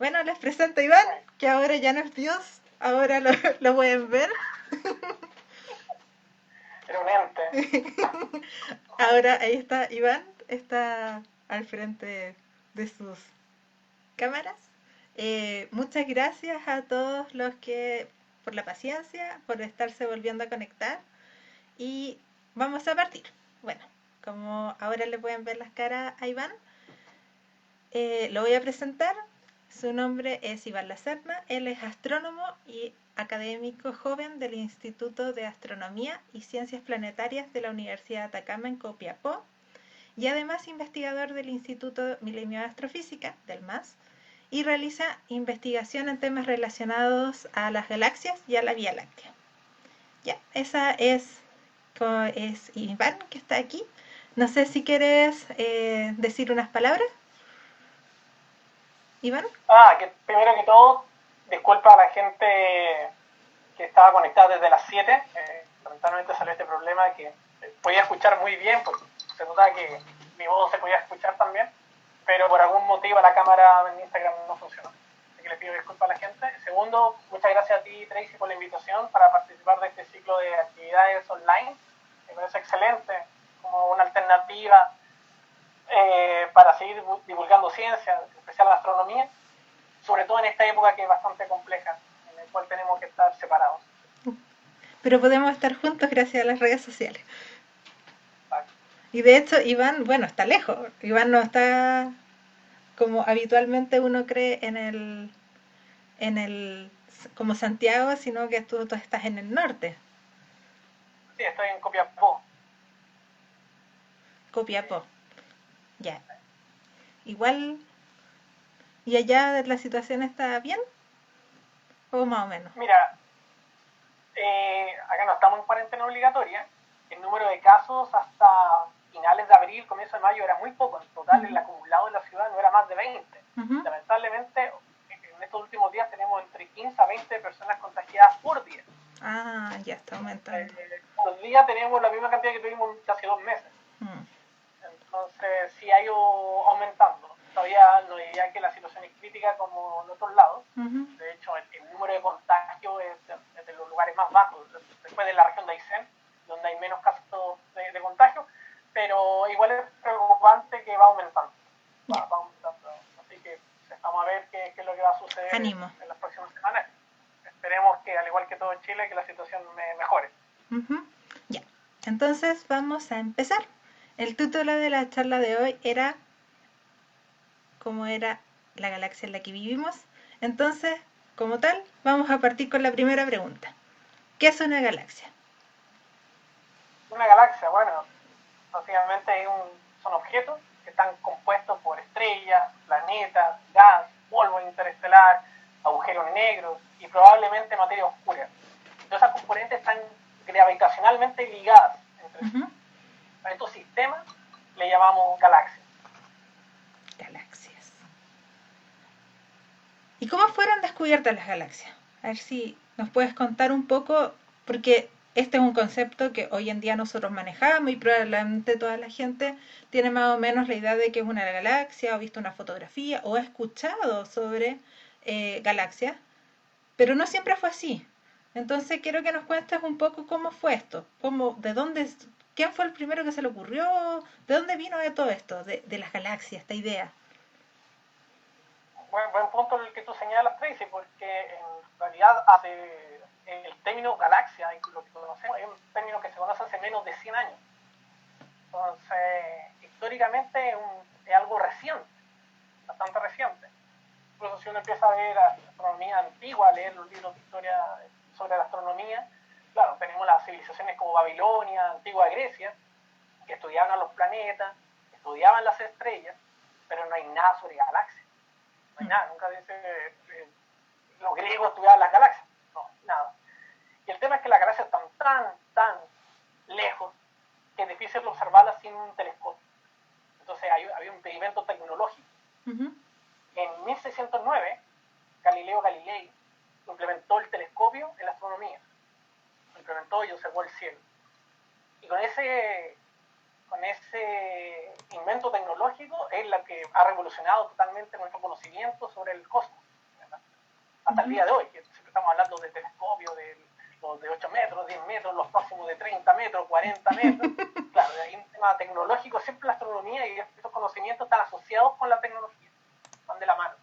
Bueno, les presento a Iván, que ahora ya no es Dios, ahora lo pueden ver. Era un ente. Ahora ahí está Iván, está al frente de sus cámaras. Muchas gracias a todos los que, por la paciencia, por estarse volviendo a conectar. Y vamos a partir. Bueno, como ahora le pueden ver las caras a Iván, lo voy a presentar. Su nombre es Iván Lacerna. Él es astrónomo y académico joven del Instituto de Astronomía y Ciencias Planetarias de la Universidad de Atacama en Copiapó y además investigador del Instituto Milenio de Astrofísica, del MAS, y realiza investigación en temas relacionados a las galaxias y a la Vía Láctea. Ya, esa es Iván, que está aquí. No sé si quieres decir unas palabras, Iván. Que primero que todo, disculpa a la gente que estaba conectada desde las 7. Lamentablemente salió este problema que podía escuchar muy bien, porque se notaba que mi voz se podía escuchar también, pero por algún motivo la cámara en Instagram no funcionó. Así que le pido disculpas a la gente. Segundo, muchas gracias a ti, Tracy, por la invitación para participar de este ciclo de actividades online. Me parece excelente, como una alternativa para seguir divulgando ciencia, en especial la astronomía, sobre todo en esta época que es bastante compleja, en la cual tenemos que estar separados. Pero podemos estar juntos gracias a las redes sociales. Exacto. Y de hecho, Iván, bueno, está lejos. Iván no está como habitualmente uno cree en el como Santiago, sino que tú estás en el norte, Sí, estoy en Copiapó. Copiapó. Ya. Igual, ¿y allá la situación está bien? ¿O más o menos? Mira, acá no estamos en cuarentena obligatoria. El número de casos hasta finales de abril, comienzo de mayo era muy poco. En total, el acumulado de la ciudad no era más de 20. Ujú. Lamentablemente, en estos últimos días tenemos entre 15 a 20 personas contagiadas por día. Ah, ya está aumentando. Por día tenemos la misma cantidad que tuvimos casi 2 meses. Mm. Entonces, sí ha ido aumentando. Todavía no diría que la situación es crítica como en otros lados. Ujú. De hecho, el número de contagios es de los lugares más bajos, después de la región de Aysén, donde hay menos casos de contagio, pero igual es preocupante que va aumentando. Ya. Va aumentando. Así que vamos a ver qué es lo que va a suceder Ánimo. en las próximas semanas. Esperemos que, al igual que todo Chile, que la situación mejore. Ujú. Ya. Entonces vamos a empezar. El título de la charla de hoy era cómo era la galaxia en la que vivimos. Entonces, como tal, vamos a partir con la primera pregunta. ¿Qué es una galaxia? Una galaxia, bueno, básicamente son objetos que están compuestos por estrellas, planetas, gas, polvo interestelar, agujeros negros y probablemente materia oscura. Y todas esas componentes están gravitacionalmente ligadas entre sí. Ujú. A estos sistemas le llamamos galaxias. Galaxias. ¿Y cómo fueron descubiertas las galaxias? A ver si nos puedes contar un poco, porque este es un concepto que hoy en día nosotros manejamos y probablemente toda la gente tiene más o menos la idea de que es una galaxia, o ha visto una fotografía, o ha escuchado sobre galaxias, pero no siempre fue así. Entonces quiero que nos cuentes un poco cómo fue esto, de dónde, quién fue el primero que se le ocurrió, de dónde vino de todo esto, de las galaxias, esta idea. Buen punto el que tú señalas, Tracy, porque en realidad el término galaxia, lo que conocemos, es un término que se conoce hace menos de 100 años. Entonces, históricamente es algo reciente, bastante reciente. Incluso si uno empieza a ver astronomía antigua, a leer los libros de historia sobre la astronomía, claro, tenemos las civilizaciones como Babilonia, antigua Grecia, que estudiaban a los planetas, estudiaban las estrellas, pero no hay nada sobre galaxias. No hay nada, nunca dice los griegos estudiaban las galaxias. No, nada. Y el tema es que las galaxias están tan lejos que es difícil observarlas sin un telescopio. Entonces había un impedimento tecnológico. Ujú. En 1609, Galileo Galilei implementó el telescopio en la astronomía. Lo implementó y observó el cielo. Y con ese invento tecnológico es la que ha revolucionado totalmente nuestro conocimiento sobre el cosmos. hasta el día de hoy, que siempre estamos hablando de telescopios, los de 8 metros, 10 metros, los próximos de 30 metros, 40 metros. Claro, hay un tema tecnológico, siempre la astronomía y estos conocimientos están asociados con la tecnología, van de la mano.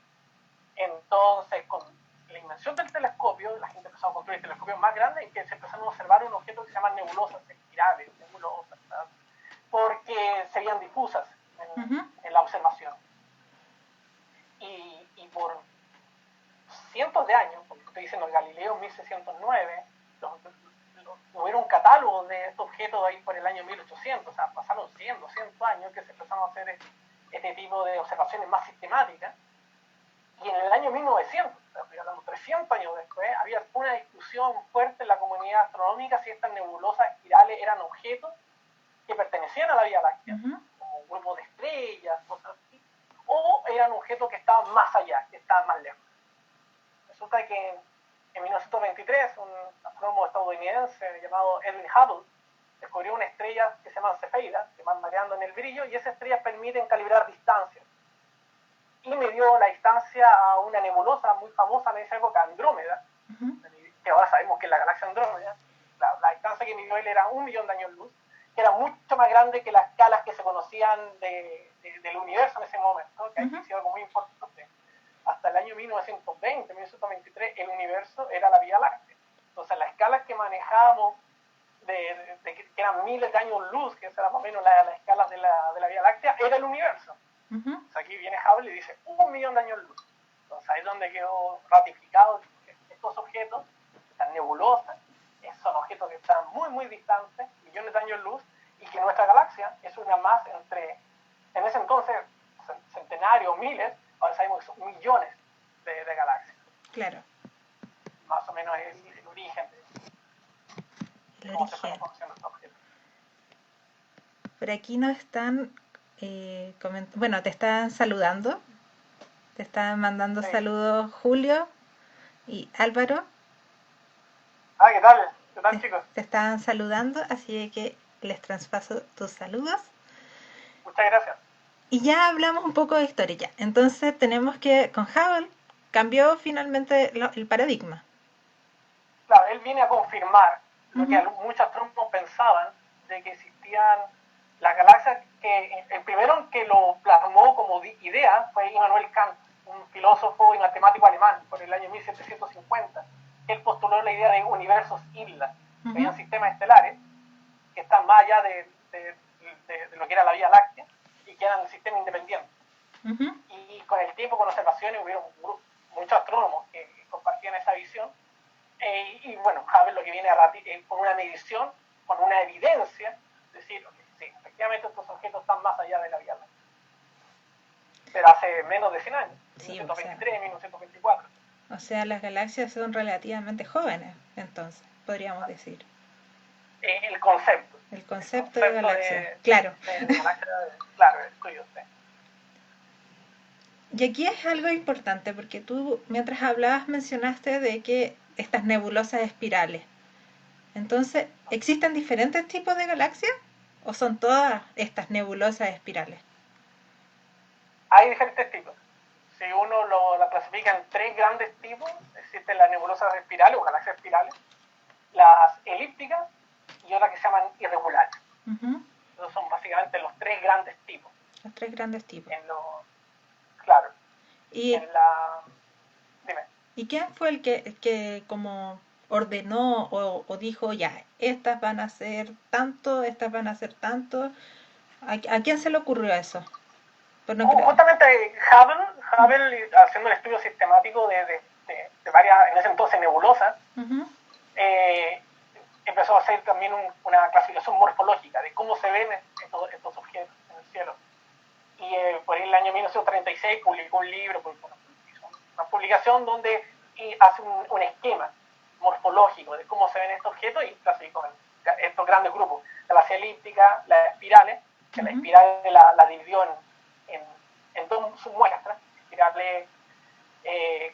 Entonces, con la invención del telescopio, la gente empezó a construir telescopios más grandes en que se empezaron a observar un objeto que se llaman nebulosas espirales, nebulosas, ¿verdad? Porque se veían difusas en la observación. Y por cientos de años, porque estoy diciendo Galileo en 1609, hubo un catálogo de estos objetos ahí por el año 1800, o sea, pasaron 100, 200 años que se empezaron a hacer este tipo de observaciones más sistemáticas. Y en el año 1900, estoy hablando 300 años después, había una discusión fuerte en la comunidad astronómica si estas nebulosas espirales eran objetos que pertenecían a la Vía Láctea, como grupos de estrellas, cosas así, o eran objetos que estaban más allá, que estaban más lejos. Resulta que en 1923 un astrónomo estadounidense llamado Edwin Hubble descubrió una estrella que se llama Cefeidas, que van variando en el brillo, y esas estrellas permiten calibrar distancias. Y midió la distancia a una nebulosa muy famosa en esa época, Andrómeda, que ahora sabemos que es la galaxia Andrómeda. La distancia que midió él era 1.000.000 de años luz, que era mucho más grande que las escalas que se conocían del universo en ese momento, que ha sido algo muy importante. Hasta el año 1920, 1923, el universo era la Vía Láctea. Entonces, las escalas que manejábamos, que eran miles de años luz, que eran más o menos las escalas de la Vía Láctea, era el universo. Entonces, aquí viene Hubble y dice 1.000.000 de años luz. Entonces, ahí es donde quedó ratificado que estos objetos, estas nebulosas, son objetos que están muy, muy distantes, millones de años luz, y que nuestra galaxia es una más entre, en ese entonces, centenarios, miles, ahora sabemos que son millones de galaxias. Claro. Más o menos es el origen de cómo se fueron conociendo estos objetos. Por aquí nos están bueno, te están saludando, te están mandando saludos Julio y Álvaro. ¿Qué tal? ¿Qué tal, chicos? Te están saludando, así que les traspaso tus saludos. Muchas gracias. Y ya hablamos un poco de historia ya. Entonces tenemos que, con Hubble, cambió finalmente el paradigma. Claro, él viene a confirmar lo que muchos astrónomos pensaban, de que existían las galaxias, que el primero que lo plasmó como idea fue Immanuel Kant, un filósofo y matemático alemán, por el año 1750, que él postuló la idea de universos islas, que habían sistemas estelares que están más allá de lo que era la Vía Láctea y que eran sistemas independientes. Y con el tiempo, con observaciones, hubieron muchos astrónomos que compartían esa visión. Y bueno, Hubble lo que viene con una medición, con una evidencia, decir, okay, sí, efectivamente estos objetos están más allá de la Vía Láctea. Pero hace menos de 100 años, sí, 1923, 1924. O sea, las galaxias son relativamente jóvenes, entonces, podríamos decir. El concepto. El concepto de galaxia, claro. Claro, el tuyo, sí. Y aquí es algo importante, porque tú, mientras hablabas, mencionaste de que estas nebulosas espirales. Entonces, ¿existen diferentes tipos de galaxias? ¿O son todas estas nebulosas espirales? Hay diferentes tipos. Si uno la clasifica en 3 grandes tipos, existen las nebulosas espirales o galaxias espirales, las elípticas y otras que se llaman irregulares. Esos son básicamente los 3 grandes tipos. Los 3 grandes tipos. Claro. Y, dime. ¿Y quién fue el que como ordenó o dijo, ya, estas van a ser tanto, estas van a ser tanto? ¿A quién se le ocurrió eso? Pues no justamente Hubble, haciendo el estudio sistemático de varias, en ese entonces, nebulosas, empezó a hacer también una clasificación morfológica de cómo se ven estos objetos en el cielo. Y por ahí en el año 1936 publicó un libro, una publicación donde hace un esquema morfológico de cómo se ven estos objetos y clasificó estos grandes grupos, galaxias elípticas, las espirales, que la espiral la dividió en 2 submuestras, espirales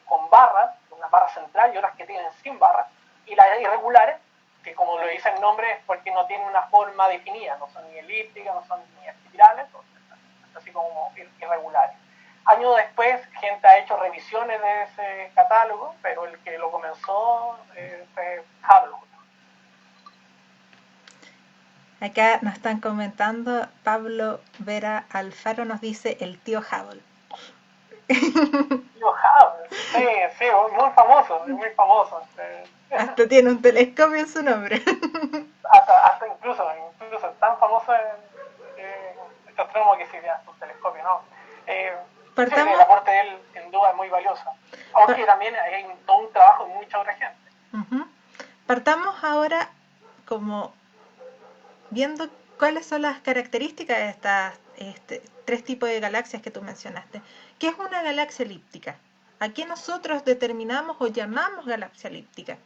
con barras, una barra central y otras que tienen sin barras, y las irregulares, que como lo dice el nombre es porque no tienen una forma definida, no son ni elípticas, no son ni espirales, así como irregulares. años después, gente ha hecho revisiones de ese catálogo, pero el que lo comenzó fue Hubble. Acá nos están comentando, Pablo Vera Alfaro nos dice el tío Hubble. Tío Hubble, sí, muy famoso, muy famoso. Hasta tiene un telescopio en su nombre. Hasta incluso tan famoso este astrónomo que sí, hasta un telescopio, ¿no? Sí, el Partamos, aporte de él sin duda es muy valioso. Aunque también hay todo un trabajo de mucha otra gente. partamos ahora como viendo cuáles son las características de estas tres tipos de galaxias que tú mencionaste. ¿Qué es una galaxia elíptica? ¿A qué nosotros determinamos o llamamos galaxia elíptica?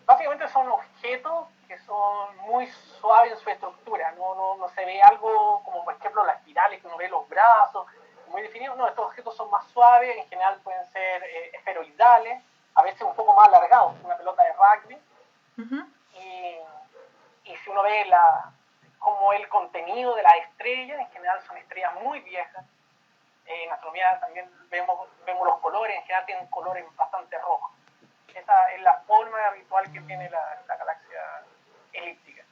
Básicamente son objetos que son muy suaves en su estructura, no se ve algo como por ejemplo las espirales que uno ve en los brazos, muy definidos, no, estos objetos son más suaves, en general pueden ser esferoidales, a veces un poco más alargados, una pelota de rugby, y si uno ve como el contenido de las estrellas, en general son estrellas muy viejas, en astronomía también vemos los colores, en general tienen colores bastante rojos. Esa es la forma habitual que tiene la galaxia elíptica.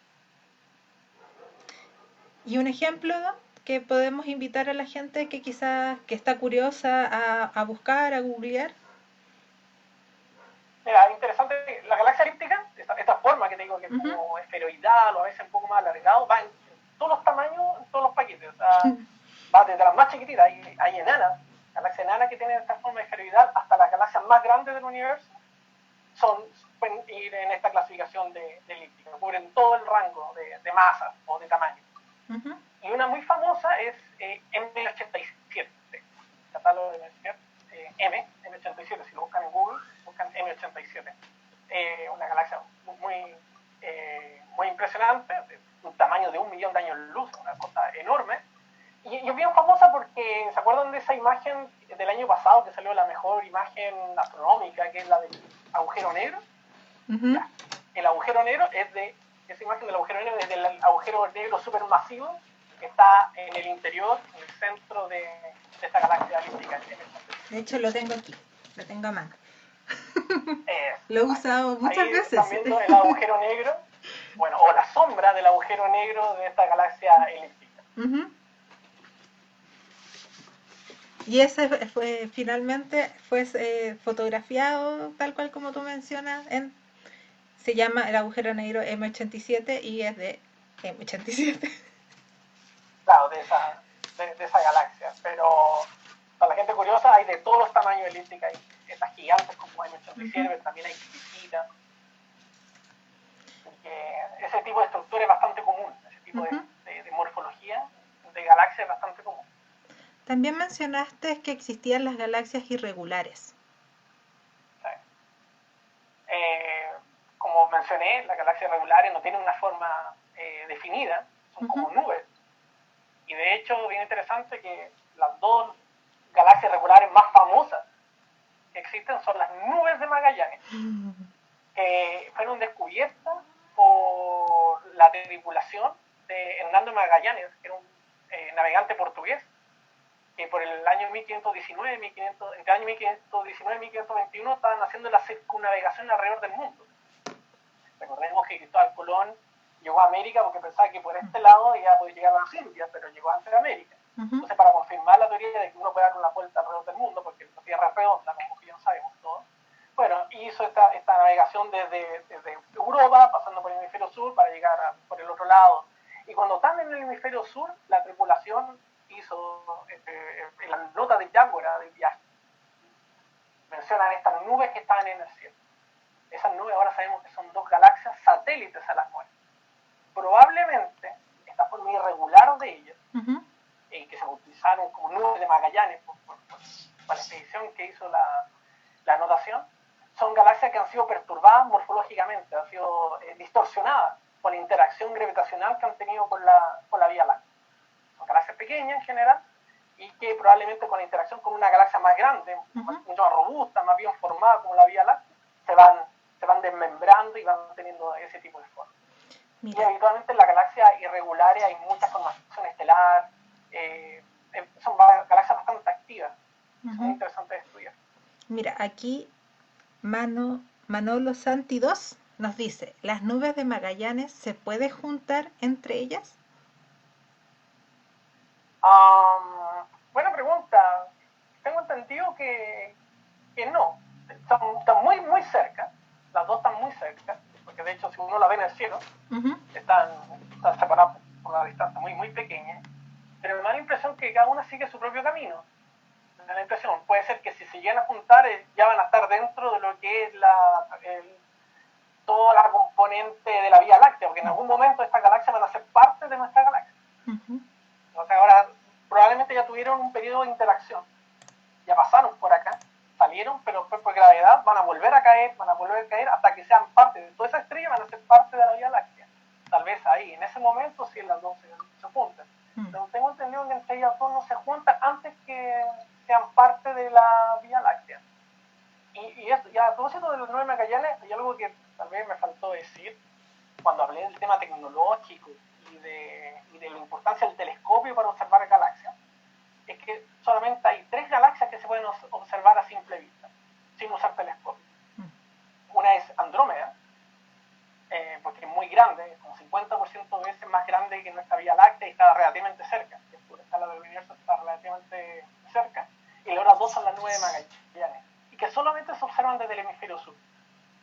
Y un ejemplo que podemos invitar a la gente que quizás que está curiosa a buscar, a googlear. Mira, interesante, la galaxia elíptica, esta forma que te digo que es como esferoidal o a veces un poco más alargado, va en todos los tamaños, en todos los paquetes. O sea, va desde las más chiquititas, hay enanas, galaxias enanas que tienen esta forma esferoidal, hasta las galaxias más grandes del universo, pueden ir en esta clasificación de elíptica, cubren todo el rango de masa o de tamaño. Y una muy famosa es M87, catálogo de M87, si lo buscan en Google, buscan M87. Una galaxia muy impresionante, de un tamaño de 1 millón de años luz, una cosa enorme. Y es bien famosa porque, ¿se acuerdan de esa imagen del año pasado que salió la mejor imagen astronómica, que es la del agujero negro? Ya. El agujero negro esa imagen del agujero negro es del agujero negro supermasivo que está en el interior, en el centro de esta galaxia elíptica. De hecho lo tengo aquí, lo tengo a mano. Lo he usado muchas veces. Están viendo el agujero negro, bueno, o la sombra del agujero negro de esta galaxia elíptica. Y ese finalmente fue fotografiado tal cual como tú mencionas. Se llama el agujero negro M87 y es de M87. Claro, de esa galaxia. Pero para la gente curiosa hay de todos los tamaños elípticos. Hay estas gigantes como M87, pero también hay chiquititas. Ese tipo de estructura es bastante común. Ese tipo de morfología de galaxia es bastante común. También mencionaste que existían las galaxias irregulares. Sí. Como mencioné, las galaxias irregulares no tienen una forma definida, son como nubes. Y de hecho, bien interesante que las dos galaxias regulares más famosas que existen son las nubes de Magallanes, que fueron descubiertas por la tripulación de Hernando Magallanes, que era un navegante portugués, que por el año 1519, entre el año 1519 y 1521 estaban haciendo la circunnavegación alrededor del mundo. Recordemos que Cristóbal Colón llegó a América porque pensaba que por este lado iba a poder llegar a las Indias, pero llegó antes de América. Entonces, para confirmar la teoría de que uno puede dar una vuelta alrededor del mundo, porque la Tierra es redonda, como bien sabemos todos, bueno, hizo esta navegación desde Europa, pasando por el hemisferio sur, para llegar por el otro lado. Y cuando están en el hemisferio sur, la tripulación hizo en la nota de Bitácora del viaje, mencionan estas nubes que estaban en el cielo. Esas nubes ahora sabemos que son dos galaxias satélites a las nuestras. Probablemente esta forma irregular de ellas, que se utilizaron como nubes de Magallanes por la expedición que hizo la anotación, son galaxias que han sido perturbadas morfológicamente, han sido distorsionadas por la interacción gravitacional que han tenido con la Vía Láctea. Son galaxias pequeñas en general y que probablemente con la interacción con una galaxia más grande, mucho más robusta, más bien formada como la Vía Láctea, se van desmembrando y van teniendo ese tipo de forma. Mira. Y habitualmente en las galaxias irregulares hay mucha formación estelar, son galaxias activas. Son muy Ujú. interesantes de estudiar. Mira, aquí Manolo Santi 2 nos dice, ¿las nubes de Magallanes se puede juntar entre ellas? Buena pregunta. Tengo entendido que no. Están muy, muy cerca. Las dos están muy cerca. Porque de hecho, si uno la ve en el cielo, Ujú. están, están separadas por una distancia muy, muy pequeña. Pero me da la impresión que cada una sigue su propio camino. Me da la impresión. Puede ser que si se llegan a juntar, ya van a estar dentro de lo que es toda la componente de la Vía Láctea. Porque en algún momento estas galaxias van a ser parte de nuestra galaxia. Ujú. O sea, ahora probablemente ya tuvieron un periodo de interacción, ya pasaron por acá, salieron, pero después por gravedad van a volver a caer hasta que sean parte de toda esa estrella, van a ser parte de la Vía Láctea. Tal vez ahí, en ese momento, sí, las dos se juntan. Mm. Pero tengo entendido que entre ellas dos no se juntan antes que sean parte de la Vía Láctea. Y a propósito de los 9 Magallanes, hay algo que tal vez me faltó decir cuando hablé del tema tecnológico y de la importancia del telescopio para observar galaxias, es que solamente hay 3 galaxias que se pueden observar a simple vista, sin usar telescopio. Mm. Una es Andrómeda, porque es muy grande, es como 50% de veces más grande que nuestra Vía Láctea y está relativamente cerca, que por escala del universo está relativamente cerca, y las otras dos son las 9 Magallanes, y que solamente se observan desde el hemisferio sur.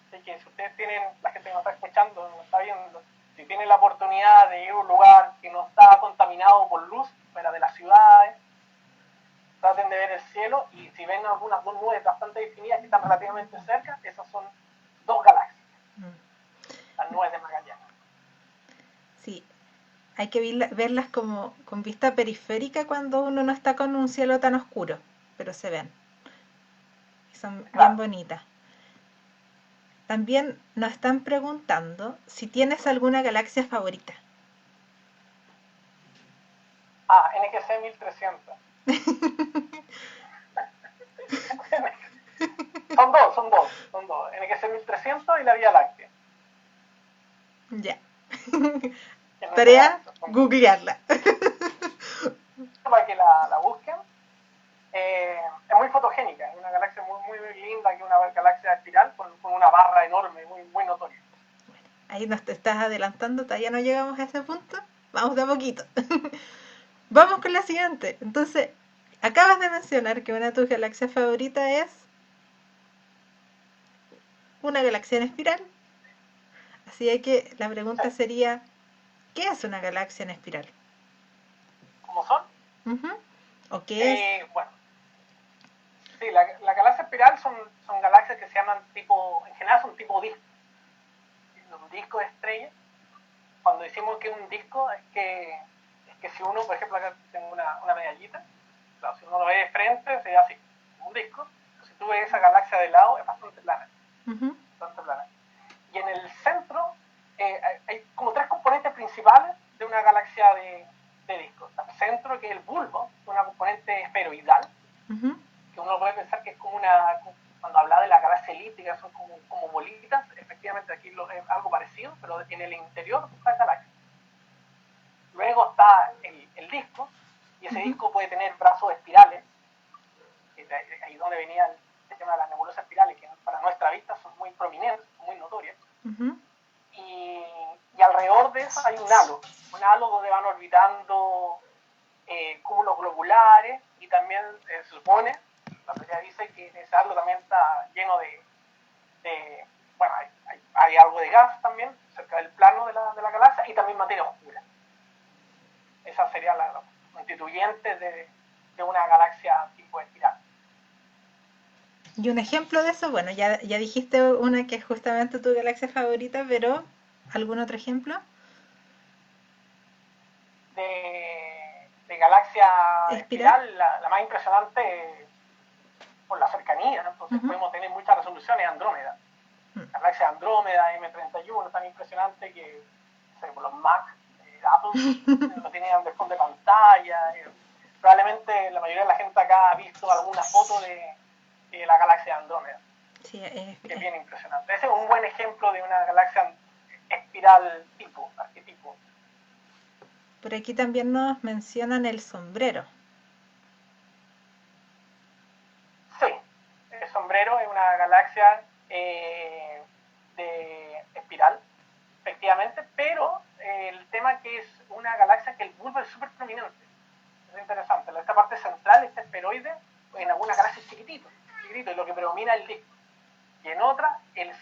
Así que si ustedes tienen, la gente que nos está escuchando, nos está viendo, si tienen la oportunidad de ir a un lugar que no está contaminado por luz, fuera de las ciudades, traten de ver el cielo y si ven algunas dos nubes bastante definidas que están relativamente cerca, esas son 2 galaxias, Mm. las nubes de Magallanes. Sí, hay que verlas como con vista periférica cuando uno no está con un cielo tan oscuro, pero se ven y son bien Claro. bonitas. También nos están preguntando si tienes alguna galaxia favorita. NGC 1300. son dos. NGC 1300 y la Vía Láctea. Ya. En nuestra Tarea, galaxia. Son dos. googlearla. Para que la busquen. Es muy fotogénica, es una galaxia muy, muy linda, que es una galaxia espiral con una barra enorme, muy, muy notoria. Ahí nos te estás adelantando, todavía no llegamos a ese punto. Vamos de a poquito. Vamos con la siguiente. Entonces, acabas de mencionar que una de tus galaxias favoritas es una galaxia en espiral. Así que la Sí. pregunta sería, ¿qué es una galaxia en espiral? ¿Cómo son? Ujú. ¿O qué es? Bueno, sí, la galaxia espiral son galaxias que se llaman tipo, en general son tipo disco. Un disco de estrella. Cuando decimos que es un disco, es que si uno, por ejemplo, acá tengo una medallita, claro, si uno lo ve de frente, sería así, un disco. Si tú ves esa galaxia de lado, es bastante plana. Ujú. Bastante plana. Y en el centro hay como 3 componentes principales de una galaxia de discos. El centro, que es el bulbo, una componente esferoidal, Ujú. que uno puede pensar que es como cuando habla de la galaxia elíptica, son como bolitas, efectivamente aquí es algo parecido, pero en el interior de esta galaxia. Luego está el disco, y ese Ujú. disco puede tener brazos espirales, que ahí es donde venía el tema de las nebulosas espirales, que para nuestra vista son muy prominentes, son muy notorias. Ujú. Y alrededor de eso hay un halo donde van orbitando cúmulos globulares, y también se supone, la teoría dice que ese halo también está lleno bueno, hay algo de gas también cerca del plano de la galaxia, y también materia oscura. Esa sería la constituyente de una galaxia tipo espiral. Y un ejemplo de eso, bueno, ya dijiste una que es justamente tu galaxia favorita, pero ¿algún otro ejemplo? De galaxia ¿Espiral? espiral, la más impresionante por la cercanía, ¿no? Entonces Ujú. podemos tener mucha resolución, es Andrómeda. Mm. La galaxia Andrómeda M31, tan impresionante que, no sé, por los Mac, Apple lo tenían de fondo de pantalla. Probablemente la mayoría de la gente acá ha visto alguna foto de la galaxia Andrómeda, Sí, que es bien impresionante. Ese es un buen ejemplo de una galaxia espiral tipo, arquetipo. por aquí también nos mencionan el sombrero. sombrero es una galaxia de espiral, efectivamente, pero el tema que es una galaxia que el bulbo es súper prominente. Es interesante. Esta parte central, este esferoide, en algunas galaxias chiquitito, y lo que predomina es el disco. Y en otra, el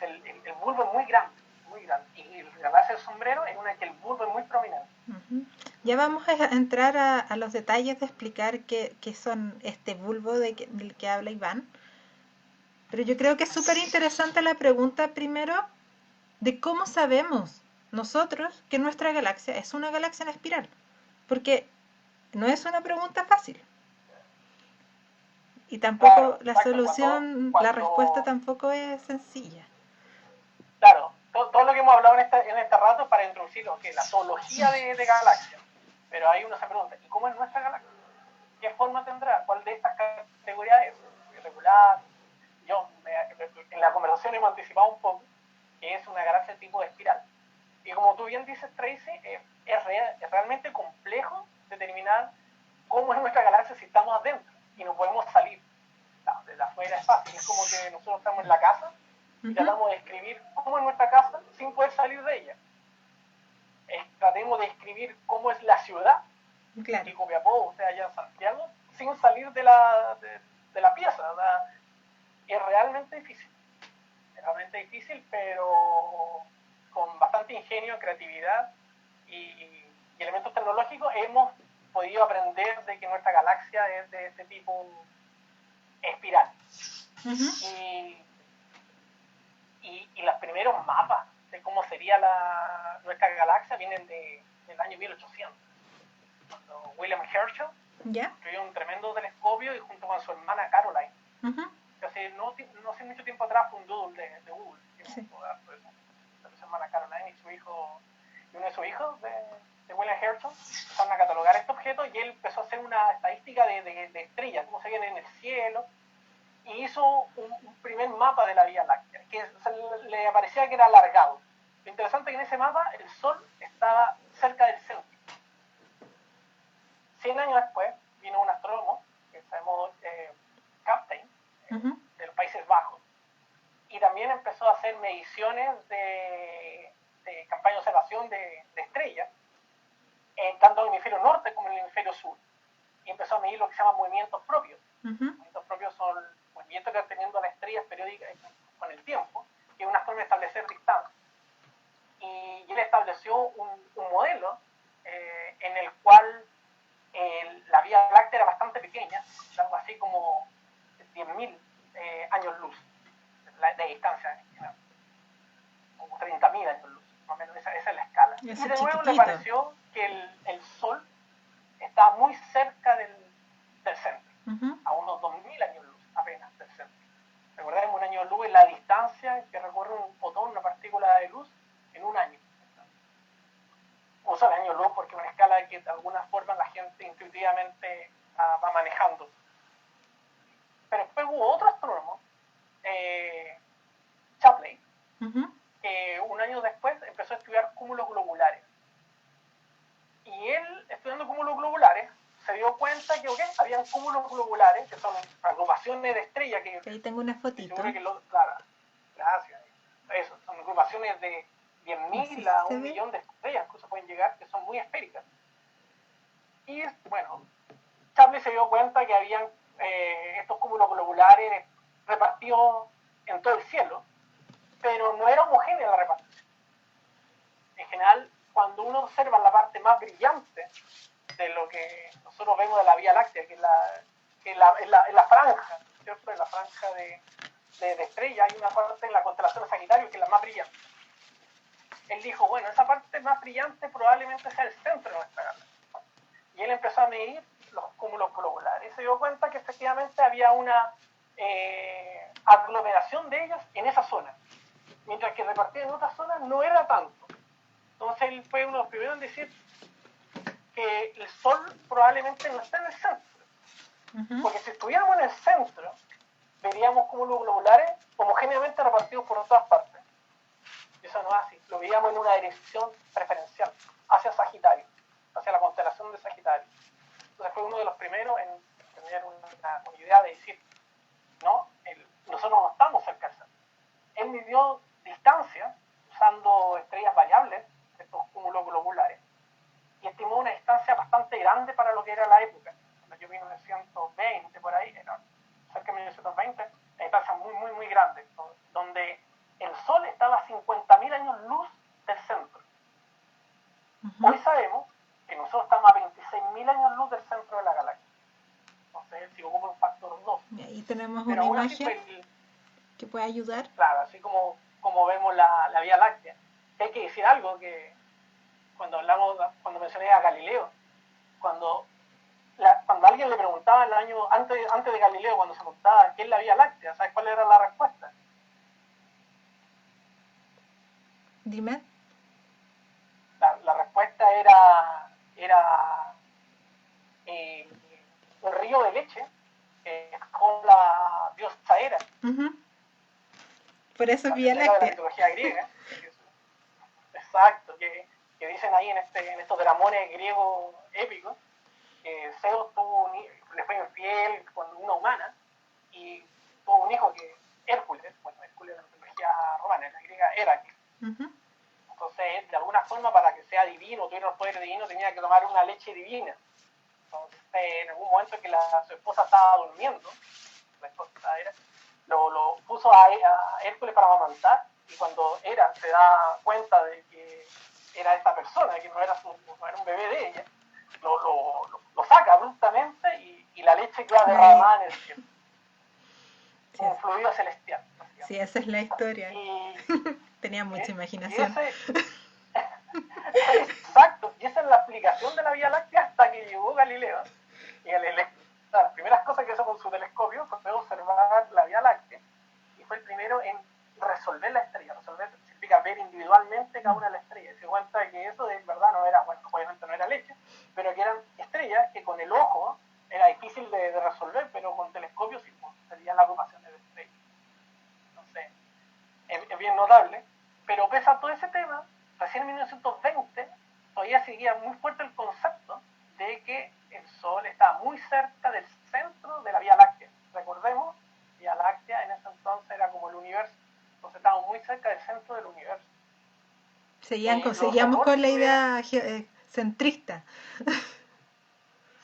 bulbo es muy grande, muy grande. Y la galaxia del sombrero es una que el bulbo es muy prominente. Ya vamos a entrar a los detalles de explicar qué son este bulbo del que habla Iván. Pero yo creo que es súper interesante la pregunta primero de cómo sabemos nosotros que nuestra galaxia es una galaxia en espiral. Porque no es una pregunta fácil. Y tampoco Claro, la exacto. solución, la respuesta tampoco es sencilla. Claro, todo lo que hemos hablado en este rato es para introducir lo que es la zoología de galaxias. Pero ahí uno se pregunta, ¿y cómo es nuestra galaxia? ¿Qué forma tendrá? ¿Cuál de estas categorías es? ¿Irregular? En la conversación hemos anticipado un poco que es una galaxia tipo de espiral. Y como tú bien dices, Tracy, es realmente complejo determinar cómo es nuestra galaxia si estamos adentro y no podemos salir. Claro, desde afuera es fácil, es como que nosotros estamos en la casa y tratamos de describir cómo es nuestra casa sin poder salir de ella. Tratemos de describir cómo es la ciudad, claro. y Copiapó, o sea, allá en Santiago, sin salir de la pieza. ¿Verdad? Es realmente difícil, pero con bastante ingenio, creatividad y elementos tecnológicos hemos podido aprender de que nuestra galaxia es de este tipo espiral. Y los primeros mapas de cómo sería nuestra galaxia vienen del año 1800, cuando William Herschel construyó un tremendo telescopio y junto con su hermana Caroline, que no hace mucho tiempo atrás fue un doodle de Google, su hermana Caroline y uno de sus hijos de William Herschel empezaron a catalogar este objeto y él empezó a hacer una estadística de estrellas, cómo se ven en el cielo, y hizo un primer mapa de la Vía Láctea, que le parecía que era alargado. Lo interesante es que en ese mapa el Sol estaba cerca del centro. 100 años después vino un astrónomo, que se llamó Kapteyn, de los Países Bajos, y también empezó a hacer mediciones de campaña de observación de estrellas, tanto en el hemisferio norte como en el hemisferio sur, y empezó a medir lo que se llama movimientos propios. Movimientos propios son movimientos que van teniendo las estrellas periódicas con el tiempo, que es una forma de establecer distancia. Y él estableció un modelo en el cual la Vía Láctea era bastante pequeña, algo así como 10.000 años luz de distancia, como 30.000 años luz, más o menos esa es la escala. Y de nuevo le pareció que el Sol estaba muy cerca del centro, a unos 2.000 años luz apenas del centro. Recordemos, un año luz es la distancia que recorre un fotón, una partícula de luz, en un año. Uso el año luz porque es una escala que de alguna forma la gente intuitivamente va manejando. Pero después hubo otro astrónomo, Shapley, que un año después empezó a estudiar cúmulos globulares. Y él, estudiando cúmulos globulares, se dio cuenta que habían cúmulos globulares, que son agrupaciones de estrellas. Ahí tengo una fotito. Claro, gracias. Eso, son agrupaciones de 10.000 a 1.000.000 de estrellas, incluso pueden llegar, que son muy esféricas. Y bueno, Shapley se dio cuenta que habían estos cúmulos globulares repartidos en todo el cielo, pero no era homogénea la repartición. En general, cuando uno observa la parte más brillante de lo que nosotros vemos de la Vía Láctea, que es la franja, ¿cierto? En la franja de estrella, hay una parte en la constelación de Sagitario que es la más brillante. Él dijo, bueno, esa parte más brillante probablemente sea el centro de nuestra galaxia. Y él empezó a medir los cúmulos globulares y se dio cuenta que efectivamente había una aglomeración de ellos en esa zona, mientras que repartida en otras zonas no era tanto. Entonces él fue uno de los primeros en decir que el Sol probablemente no está en el centro, porque si estuviéramos en el centro veríamos cúmulos globulares homogéneamente repartidos por todas partes. Y eso no es así, lo veíamos en una dirección preferencial, hacia Sagitario, hacia la constelación de Sagitario. Entonces fue uno de los primeros en tener una idea de decir, no, nosotros no él midió distancia usando estrellas variables, estos cúmulos globulares, y estimó una distancia bastante grande para lo que era la época. En el año 1920, por ahí, era cerca de 1920, una distancia muy, muy, muy grande, donde el Sol estaba a 50.000 años luz del centro. Ujú. Hoy sabemos que nosotros estamos a 26.000 años luz del centro de la galaxia. Entonces, si ocupa un factor 2. Y ahí tenemos Pero una aún así, imagen que puede ayudar. claro, así como vemos la Vía Láctea. Hay que decir algo que cuando mencioné a Galileo, cuando alguien le preguntaba el año antes de Galileo, cuando se preguntaba qué es la Vía Láctea, ¿sabes cuál era la respuesta? Dime. La respuesta era eh, un río de leche con la diosa Hera. Ujú. Por eso es La Vía diosa Hera de la Láctea. mitología griega. Exacto, que dicen ahí en estos dramones griegos épicos, que Zeus le fue infiel con una humana y tuvo un hijo que Hércules, bueno, Hércules de la mitología romana, en la griega Heracles. Ujú. Entonces, de alguna forma, para que sea divino, tuviera el poder divino, tenía que tomar una leche divina. Entonces, en algún momento en que su esposa estaba durmiendo, la esposa era, lo puso a Hércules para amamantar, y cuando Hera se da cuenta de que era esta persona, que no era un bebé de ella, lo saca abruptamente y la leche queda derramada en el cielo. Sí, Un fluido celestial. sí, esa es la historia. Y, Tenía mucha y imaginación. ese, exacto, y esa es la explicación de la Vía Láctea hasta que llegó Galileo. Y las primeras cosas que hizo con su telescopio fue observar la Vía Láctea, y fue el primero en resolver la estrella. Resolver significa ver individualmente cada una de las estrellas. Se cuenta que eso de verdad no era, bueno, obviamente no era leche, pero que eran estrellas que con el ojo era difícil de resolver, pero con telescopios sí, pues, serían las agrupaciones de estrellas. Entonces, es bien notable. Pero pese a todo ese tema, recién en 1920 todavía seguía muy fuerte el concepto de que el Sol estaba muy cerca del centro de la Vía Láctea. Recordemos, Vía Láctea en ese entonces era como el universo. Entonces estábamos muy cerca del centro del universo. Los Seguíamos errores con la que hubieron, idea centrista.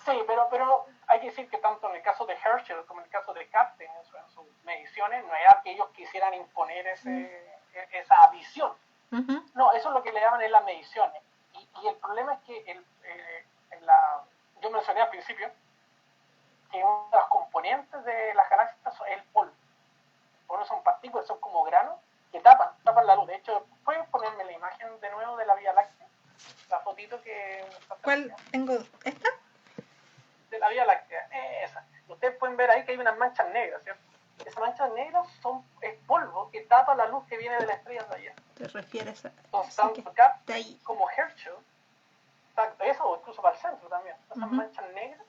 sí, pero hay que decir que tanto en el caso de Herschel como en el caso de Kapteyn en sus mediciones, no era que ellos quisieran imponer esa visión. Ujú. No, eso es lo que le daban en las mediciones. Y el problema es que yo mencioné al principio que una de las componentes de las galaxias es el polvo. El polvo son partículas, son como granos que tapan la luz. De hecho, ¿puedes ponerme la imagen de nuevo de la Vía Láctea? La fotito que ¿Cuál tengo? ¿Esta? de la Vía Láctea, esa. Ustedes pueden ver ahí que hay unas manchas negras, ¿cierto? Esas manchas negras es polvo que tapa la luz que viene de las estrellas de allá. ¿Te refieres a Entonces, esa que tanto está Kapteyn ahí? como Herschel, eso o incluso para el centro también, esas Ujú. manchas negras,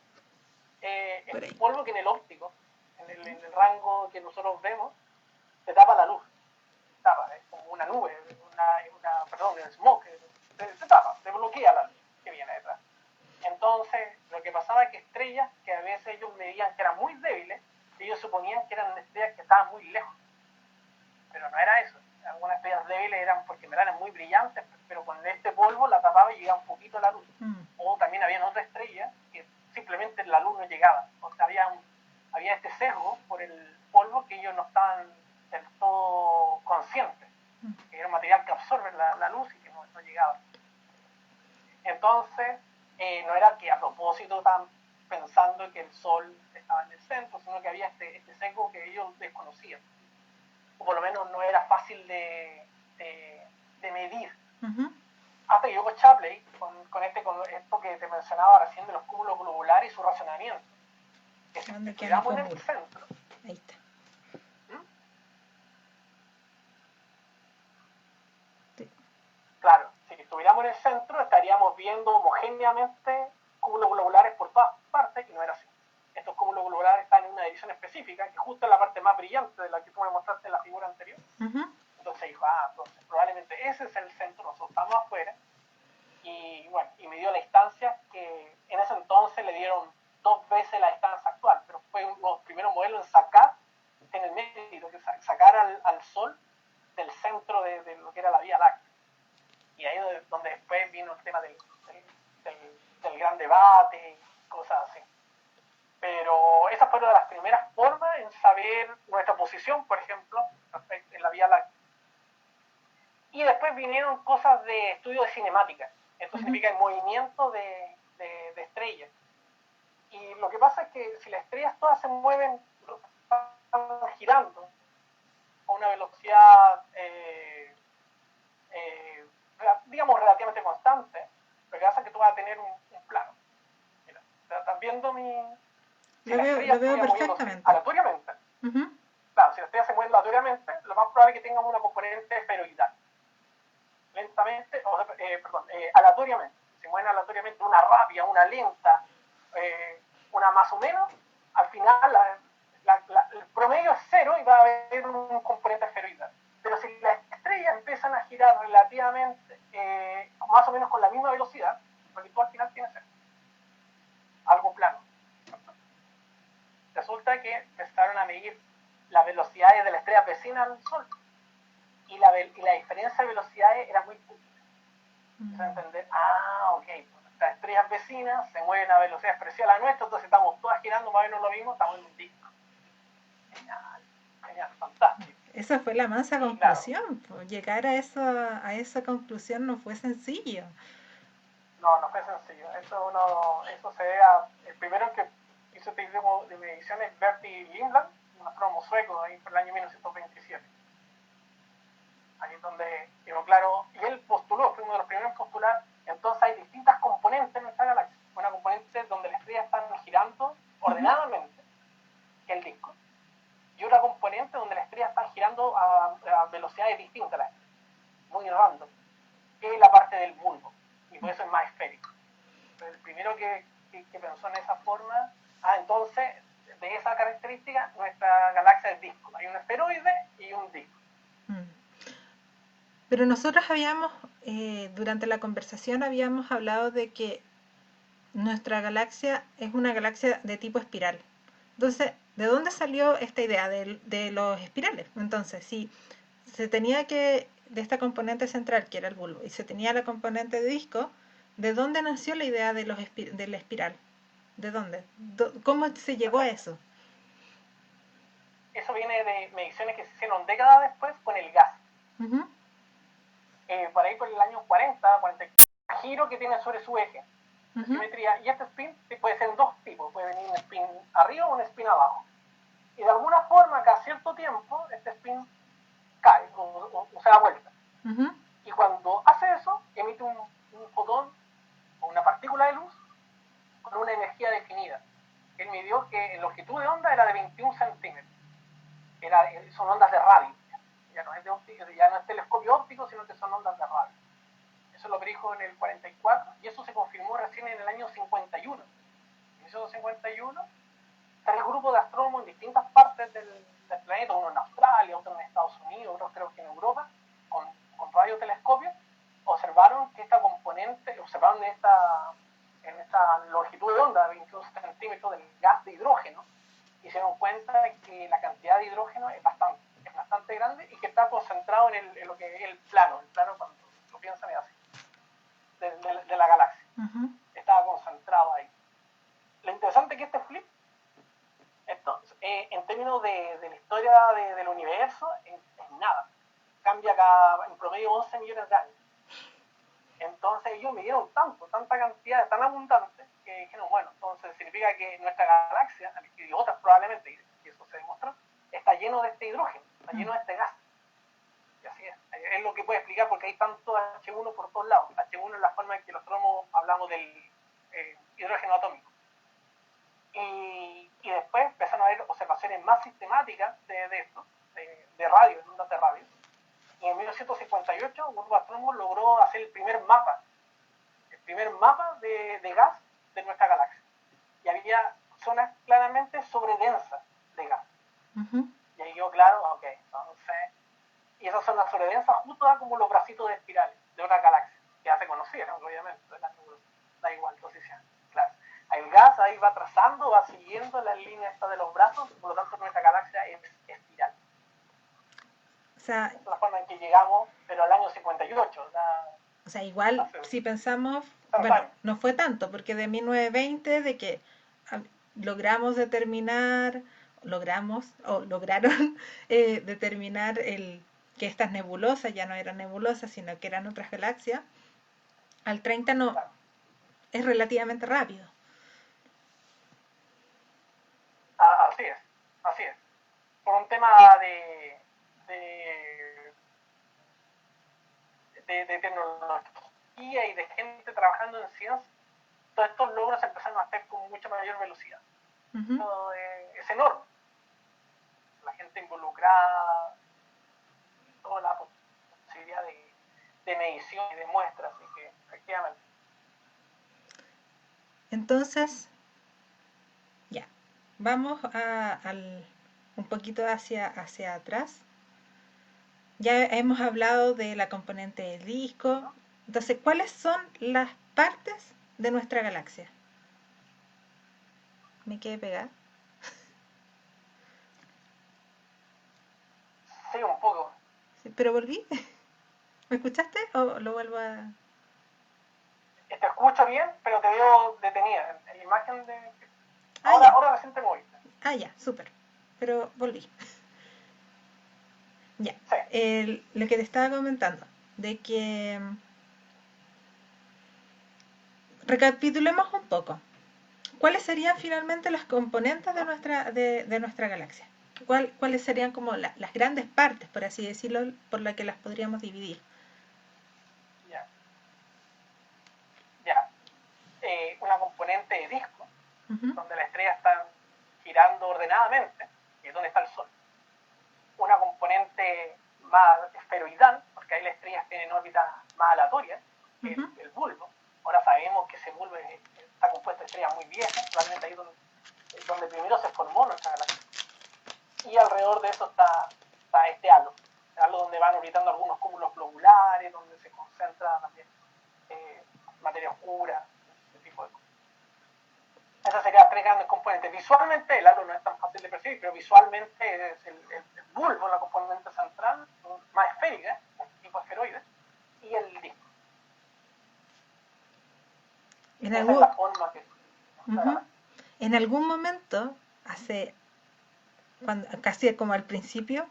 es Por ahí. polvo que en el óptico, en el rango que nosotros vemos, te tapa la luz. Tapa, es como una nube, perdón, el smoke, te tapa, te bloquea la luz que viene detrás. Entonces, lo que pasaba es que estrellas que a veces ellos medían que eran muy débiles, ellos suponían que eran estrellas que estaban muy lejos. Pero no era eso. Algunas estrellas débiles eran porque eran muy brillantes, pero con este polvo la tapaba y llegaba un poquito la luz. Mm. O también había otras estrellas que simplemente la luz no llegaba. O sea, había este sesgo por el polvo que ellos no estaban del todo conscientes, que era un material que absorbe la luz y que no llegaba. Entonces, no era que a propósito estaban pensando que el Sol estaba en el centro, sino que había este sesgo que ellos desconocían. O por lo menos no era fácil de medir. Ujú. Hasta que llegó Shapley con esto que te mencionaba recién de los cúmulos globulares y su razonamiento. Que si ¿Dónde queda mi estuviéramos en el cúmulo? centro, Ahí está. ¿hmm? Sí. Claro, si estuviéramos en el centro estaríamos viendo homogéneamente cúmulos globulares por todas partes y no era así. Estos cúmulos globulares están en una dirección específica, que justo es la parte más brillante de la que tú me mostraste en la figura anterior. Ujú. Entonces dijo, entonces probablemente ese es el centro, nosotros estamos afuera. Y bueno, y me dio la distancia que en ese entonces le dieron 2 veces la distancia actual, pero fue uno de los primeros modelos en sacar, en el mérito, que sacar al Sol del centro de lo que era la Vía Láctea. Y ahí es donde después vino el tema del gran debate y cosas así. Pero esas fueron las primeras formas en saber nuestra posición, por ejemplo, en la Vía Láctea. Y después vinieron cosas de estudio de cinemática. Esto significa el movimiento de estrellas. Y lo que pasa es que si las estrellas todas se mueven, están girando a una velocidad, digamos, relativamente constante, lo que pasa es que tú vas a tener un plano. Mira, ¿estás viendo mi...? Si la estrella lo veo estuviera moviéndose perfectamente. aleatoriamente, claro, si la estrella se mueve aleatoriamente, lo más probable es que tenga una componente esferoidal. Lentamente, aleatoriamente. Si mueven aleatoriamente, una rápida, una lenta, una más o menos, al final el promedio es cero y va a haber un componente esferoidal. Pero si las estrellas empiezan a girar relativamente, más o menos con la misma velocidad, porque tú al final tienes algo plano. Resulta que empezaron a medir las velocidades de la estrella vecina al Sol. Y la diferencia de velocidades era muy poca. Empiezan a entender, ok, las estrellas vecinas se mueven a velocidades parecidas a la nuestra, entonces estamos todas girando más o menos lo mismo, estamos en un disco. Genial, fantástico. Esa fue la mansa conclusión. Claro. Llegar a esa conclusión no fue sencillo. No fue sencillo. Eso se ve el primero que hizo este tipo de medición es Bertil Lindblad, un astrónomo sueco ahí por el año 1927. Ahí es donde quedó claro, y él postuló, fue uno de los primeros en postular, entonces hay distintas componentes en nuestra galaxia. Una componente donde las estrellas están girando ordenadamente, que es el disco, y otra componente donde las estrellas están girando a velocidades distintas, muy random, que es la parte del bulbo, y por eso es más esférico. Pero el primero que pensó en esa forma, entonces, de esa característica, nuestra galaxia es disco. Hay un esferoide y un disco. Pero nosotros durante la conversación habíamos hablado de que nuestra galaxia es una galaxia de tipo espiral. Entonces, ¿de dónde salió esta idea de los espirales? Entonces, si se tenía de esta componente central, que era el bulbo, y se tenía la componente de disco, ¿de dónde nació la idea de la espiral? ¿De dónde? ¿Cómo se llegó a eso? Eso viene de mediciones que se hicieron décadas después con el gas. Por ahí por el año 40, el giro que tiene sobre su eje, simetría, y este spin puede ser en dos tipos, puede venir un spin arriba o un spin abajo. Y de alguna forma, cada cierto tiempo, este spin cae o se da vuelta. Y cuando hace eso, emite un fotón o una partícula de luz con una energía definida. Él midió que en longitud de onda era de 21 centímetros. Son ondas de radio. Ya no es telescopio óptico, sino que son ondas de radio. Eso lo predijo en el 44 y eso se confirmó recién en el año 51. En 1951, 3 grupos de astrónomos en distintas partes del planeta, uno en Australia, otro en Estados Unidos, otros creo que en Europa, con radiotelescopios, observaron que esta componente, observaron en esta longitud de onda de 21 centímetros del gas de hidrógeno, y se dieron cuenta de que la cantidad de hidrógeno es bastante grande y que está concentrado en lo que es el plano cuando lo piensan es así, de la galaxia. Estaba concentrado ahí. Lo interesante es que este flip, en términos de la historia del universo, es nada. Cambia en promedio 11 millones de años. Entonces ellos midieron tanta cantidad, tan abundante, que dijeron, bueno, entonces significa que nuestra galaxia, y otras probablemente, y eso se demostró, está lleno de este hidrógeno, está lleno de este gas. Y así es lo que puede explicar porque hay tanto H1 por todos lados. H1 es la forma en que los astrónomos hablamos del hidrógeno atómico. Y después empezaron a haber observaciones más sistemáticas de esto, de radio, en ondas de radio. Y en 1958 un grupo de astrónomos logró hacer el primer mapa de gas de nuestra galaxia. Y había zonas claramente sobredensas de gas. Y ahí quedó claro, ok, entonces, y esas zonas sobredensas justo dan como los bracitos de espirales de otra galaxia, que ya se conocieron, obviamente, da igual posición, claro. El gas ahí va trazando, va siguiendo las líneas estas de los brazos, por lo tanto nuestra galaxia es espiral. sea, Esa es la forma en que llegamos, pero al año 58, o sea, igual hace si pensamos, tantos bueno, años. no fue tanto, porque de 1920, de que ah, logramos determinar, logramos o lograron determinar que estas nebulosas ya no eran nebulosas, sino que eran otras galaxias, al 30 no, Claro. es relativamente rápido. Así es, así es. Por un tema de, de tecnología y de gente trabajando en ciencia, todos estos logros se empezaron a hacer con mucha mayor velocidad. Ujú. Eso es enorme. La gente involucrada, toda la posibilidad de medición y de muestras, así que efectivamente. Entonces, ya, vamos un poquito hacia atrás. Ya hemos hablado de la componente del disco. Entonces, ¿cuáles son las partes de nuestra galaxia? Me quedé pegada. Sí, un poco. Sí, pero volví. ¿Me escuchaste o lo vuelvo a...? Te escucho bien, pero te veo detenida. En la imagen de... Ah, ya. Ahora recién te moviste. Ah, ya, súper. Pero volví. Ya. Sí, Lo que te estaba comentando, de que recapitulemos un poco. ¿Cuáles serían finalmente los componentes de nuestra galaxia? ¿Cuáles serían como las grandes partes, por así decirlo, por las que las podríamos dividir? ya, ya. Una componente de disco, Ujú, donde las estrellas están girando ordenadamente, y es donde está el Sol. Una componente más esferoidal, porque ahí las estrellas tienen órbitas más aleatorias, que ujú, el bulbo. Ahora sabemos que ese bulbo está compuesto de estrellas muy viejas, realmente ahí es donde primero se formó nuestra galaxia. Y alrededor de eso está este halo donde van orbitando algunos cúmulos globulares, donde se concentra también eh, materia oscura, ese tipo de cosas. Esas serían tres grandes componentes. Visualmente el halo no es tan fácil de percibir, pero visualmente es el bulbo, la componente central, más esférica, tipo esferoide, y el disco. En Esa es algún, la forma que la ujú. galaxia. En algún momento, casi como al principio,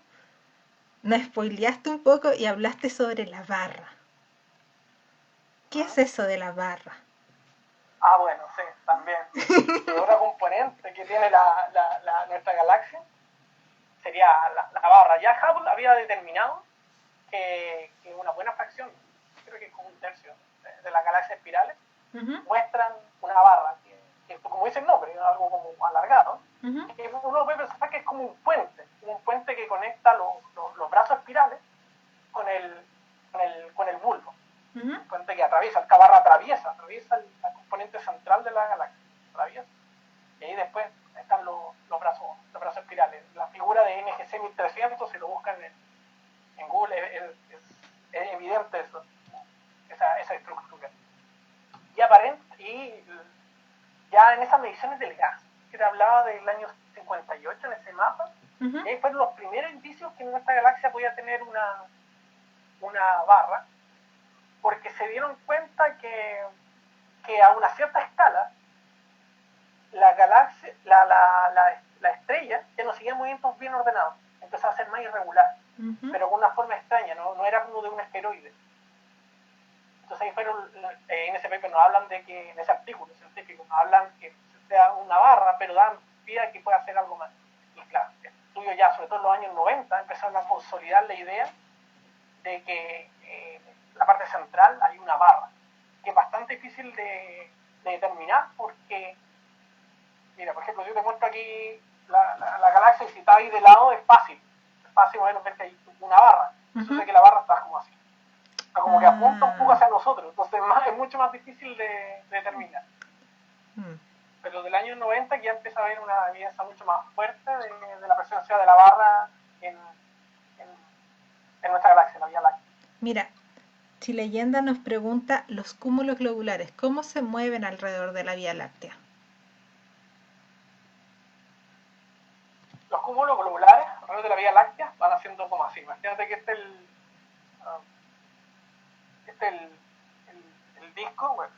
nos spoileaste un poco y hablaste sobre la barra. ¿Qué es ¿Mm? eso de la barra? Bueno, sí, también. Que otra componente que tiene nuestra galaxia sería la barra. Ya Hubble había determinado que una buena fracción, creo que es como un tercio de las galaxias espirales, Ujú, muestran una barra, que como dice el nombre, es algo como alargado, ujú, que uno puede pensar que es como un puente que conecta los brazos espirales con el bulbo. ujú. Un puente que atraviesa, esta barra atraviesa la componente central de la galaxia, atraviesa. Y ahí después están los brazos espirales. La figura de NGC 1300, si lo buscan en Google, es evidente eso, esa estructura. Y ya en esas mediciones del gas, que te hablaba del año 58 en ese mapa, Ujú, y ahí fueron los primeros indicios que nuestra galaxia podía tener una barra, porque se dieron cuenta que a una cierta escala la galaxia, la estrella ya no seguía movimientos bien ordenados, empezó a ser más irregular, ujú. pero con una forma extraña, no era como de un esferoide. Entonces ahí fueron, en ese paper nos hablan de que, en ese artículo científico, nos hablan que sea una barra, pero dan pie a que pueda hacer algo más. Y claro, estudios ya, sobre todo en los años 90, empezaron a consolidar la idea de que la parte central hay una barra, que es bastante difícil de determinar porque, mira, por ejemplo, yo te muestro aquí la galaxia y si está ahí de lado es fácil. Es fácil bueno, ver que hay una barra. Ujú. Resulta que la barra está como así. Está como que apunta un poco Ah, hacia nosotros. Entonces es mucho más difícil de determinar. mm. Pero del año 90 ya empieza a haber una evidencia mucho más fuerte de la presencia de la barra en, en nuestra galaxia, la Vía Láctea. Mira, Chileyenda nos pregunta los cúmulos globulares, ¿cómo se mueven alrededor de la Vía Láctea? Los cúmulos globulares alrededor de la Vía Láctea van haciendo como así. Imagínate que ah, este es el disco, bueno,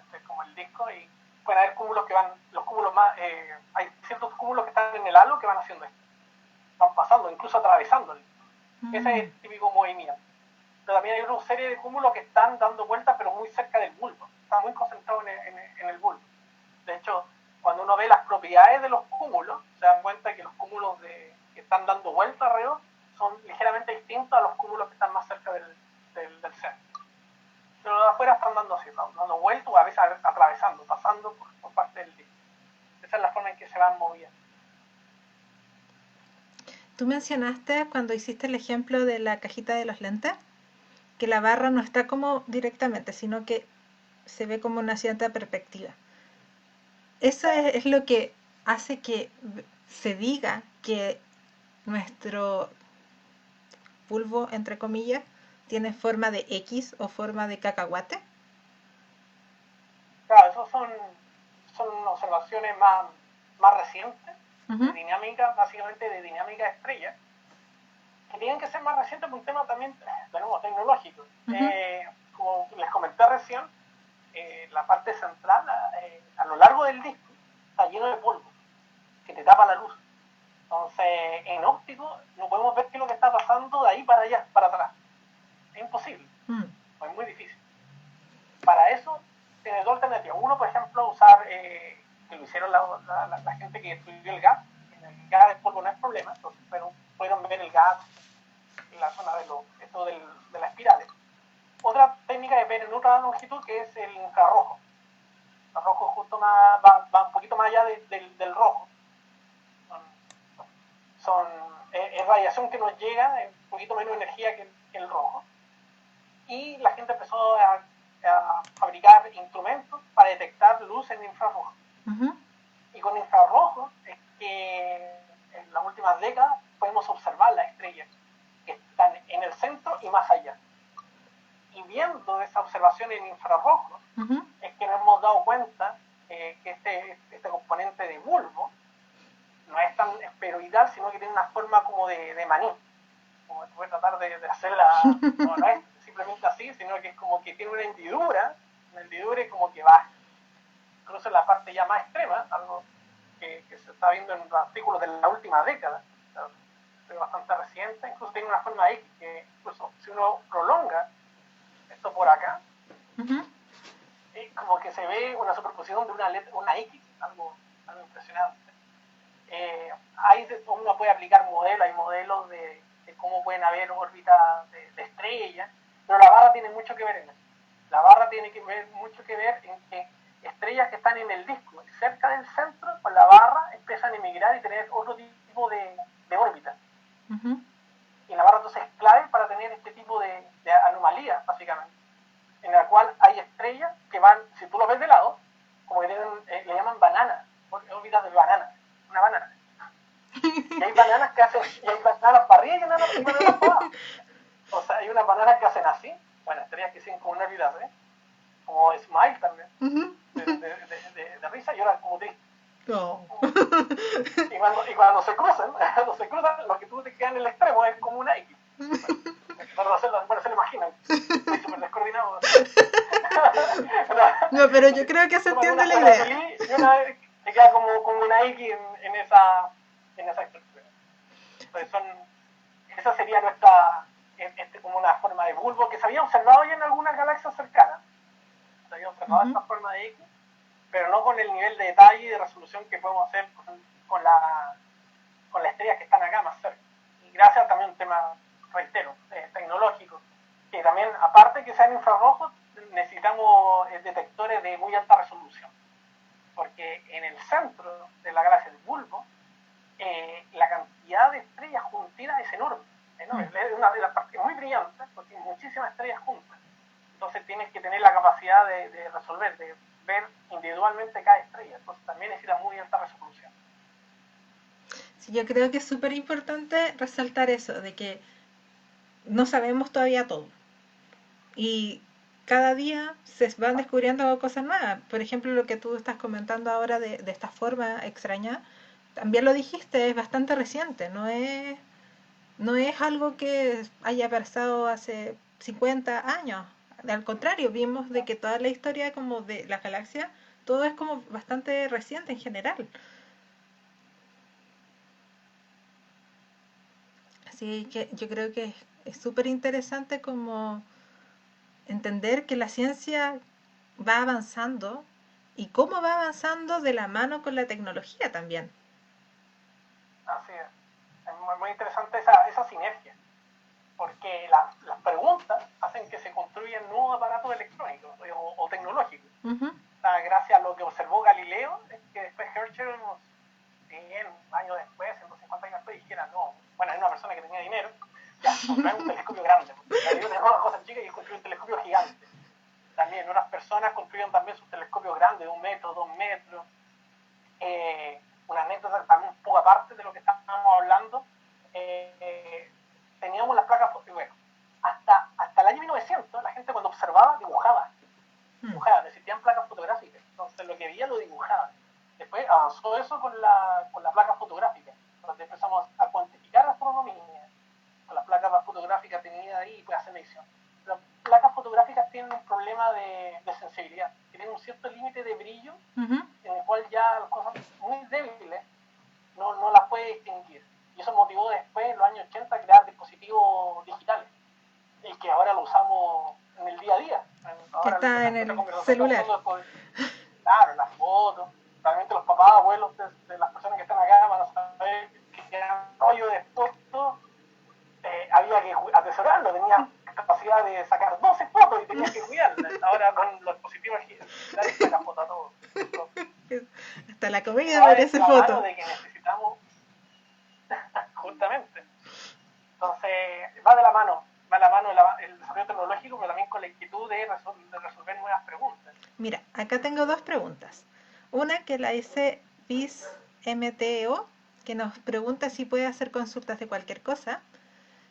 este es como el disco y pueden haber cúmulos que van, los cúmulos más, hay ciertos cúmulos que están en el halo que van haciendo esto, van pasando, incluso atravesándolo. Ese es el típico movimiento. Pero también hay una serie de cúmulos que están dando vueltas, pero muy cerca del bulbo, están muy concentrados en el bulbo. De hecho, cuando uno ve las propiedades de los cúmulos, se dan cuenta que los cúmulos que están dando vueltas alrededor son ligeramente distintos a los cúmulos que están más cerca del centro. Pero los de afuera están dando así, dando vueltas, a veces atravesando, pasando por parte del disco. Esa es la forma en que se van moviendo. Tú mencionaste cuando hiciste el ejemplo de la cajita de los lentes, que la barra no está como directamente, sino que se ve como una cierta perspectiva. Eso es lo que hace que se diga que nuestro bulbo, entre comillas, tiene forma de X o forma de cacahuate. Claro, esos son observaciones más recientes, de Ujú, dinámica, básicamente de dinámica de estrellas, que tienen que ser más recientes por un tema también, de nuevo, tecnológico. ujú, Como les comenté recién, la parte central, a lo largo del disco, está lleno de polvo, que te tapa la luz. Entonces, en óptico, no podemos ver qué es lo que está pasando de ahí para allá, para atrás. Es imposible, mm, es muy difícil. Para eso, tienes dos alternativas. Uno, por ejemplo, usar, que lo hicieron la gente que estudió el gas. En el gas del polvo no es problema, entonces pudieron ver el gas en la zona de las espirales. Otra técnica es ver en otra longitud, que es el infrarrojo. El rojo justo va un poquito más allá del rojo. Son, es radiación que nos llega, un poquito menos energía que el rojo. Y la gente empezó a fabricar instrumentos para detectar luz en infrarrojo. ujú. Y con infrarrojo es que en las últimas décadas podemos observar las estrellas que están en el centro y más allá. Y viendo esa observación en infrarrojo, Ujú. es que nos hemos dado cuenta que este componente de bulbo no es tan esferoidal, sino que tiene una forma como de maní. Como voy a tratar de hacerla, no es simplemente así, sino que es como que tiene una hendidura y como que baja. Incluso en la parte ya más extrema, algo que se está viendo en los artículos de la última década, es bastante reciente, incluso tiene una forma X, que incluso si uno prolonga esto por acá, Ujú. como que se ve una superposición de una X, algo impresionante. Uno puede aplicar modelos, hay modelos de cómo pueden haber órbitas de estrellas, pero la barra tiene mucho que ver en eso. La barra tiene mucho que ver en que estrellas que están en el disco, cerca del centro, con la barra empiezan a emigrar y tener otro tipo de órbita. Ujú. Y la barra entonces es clave para tener este tipo de anomalías, básicamente, en la cual hay estrellas que van, si tú lo ves de lado, como que le llaman bananas, órbitas de banana, una banana. Y hay bananas que hacen, y hay bananas para arriba y bananas para abajo. O sea, hay unas bananas que hacen así, bueno, estrellas que siguen como una órbita así, como Smile también, Ujú. de risa, y otras como triste. Oh. Y cuando se cruzan, lo que tú te quedas en el extremo es como una X. Bueno, se lo imaginan. Estoy súper descoordinado. No, pero yo creo que se Toman entiende una la esfera idea. feliz y una te queda como una X en esa estructura. Entonces esa sería como una forma de bulbo que se había observado ya en algunas galaxias cercanas. Se había observado Ujú. esta forma de X, pero no con el nivel de detalle y de resolución que podemos hacer con las estrellas que están acá más cerca. Y gracias también a un tema, reitero, tecnológico, que también, aparte que sean infrarrojos, necesitamos detectores de muy alta resolución. Porque en el centro de la galaxia del bulbo, la cantidad de estrellas juntitas es enorme. Mm. Es una de las partes muy brillantes, porque hay muchísimas estrellas juntas. Entonces tienes que tener la capacidad de resolver, de ver individualmente cada estrella. Entonces también necesita muy alta resolución. Sí, yo creo que es súper importante resaltar eso, de que no sabemos todavía todo. Y cada día se van descubriendo cosas nuevas. Por ejemplo, lo que tú estás comentando ahora de esta forma extraña, también lo dijiste, es bastante reciente, no es algo que haya pasado hace 50 años. Al contrario, vimos de que toda la historia como de la galaxia, todo es como bastante reciente en general. Así que yo creo que es súper interesante como entender que la ciencia va avanzando y cómo va avanzando de la mano con la tecnología también. Así es muy interesante esa sinergia, porque las preguntas hacen que se construyan nuevos aparatos electrónicos o tecnológicos. Ujú. Gracias a lo que observó Galileo, es que después Herschel, unos 100 años después, 150 años después, dijera, no, bueno, hay una persona que tenía dinero, ya, construir un telescopio grande, porque Galileo tenía una cosa chica y construyó un telescopio gigante. También otras personas construyeron también sus telescopios grandes, de 1 metro, 2 metros. Una anécdota también un poco aparte de lo que estábamos hablando, teníamos las placas, bueno, hasta el año 1900 la gente cuando observaba Mm. dibujaba, existían placas fotográficas, entonces lo que veía lo dibujaba. Después avanzó eso con la placa fotográfica, donde empezamos a cuantificar la astronomía, con las placas fotográficas tenidas ahí y puede hacer medición. Las placas fotográficas tienen un problema de sensibilidad, tienen un cierto límite de brillo Ujú. en el cual ya las cosas muy débiles no las puede distinguir. Y eso motivó después, en los años 80, a crear dispositivos digitales, y que ahora lo usamos en el día a día. Que Ahora está en nuestra el conversación estamos celular. usando después, claro, las fotos. Realmente los papás, abuelos de las personas que están acá van a saber que el rollo de fotos había que atesorarlo, tenía capacidad de sacar 12 fotos y tenía que cuidarla. Ahora con los dispositivos digitales saca fotos a todos. Hasta la Y eso comida va de merece la mano foto. de que necesitamos, justamente. Entonces, va de la mano el desarrollo tecnológico, pero también con la inquietud de resolver nuevas preguntas. Mira, acá tengo dos preguntas. Una que la hice Biz MTO, que nos pregunta si puede hacer consultas de cualquier cosa.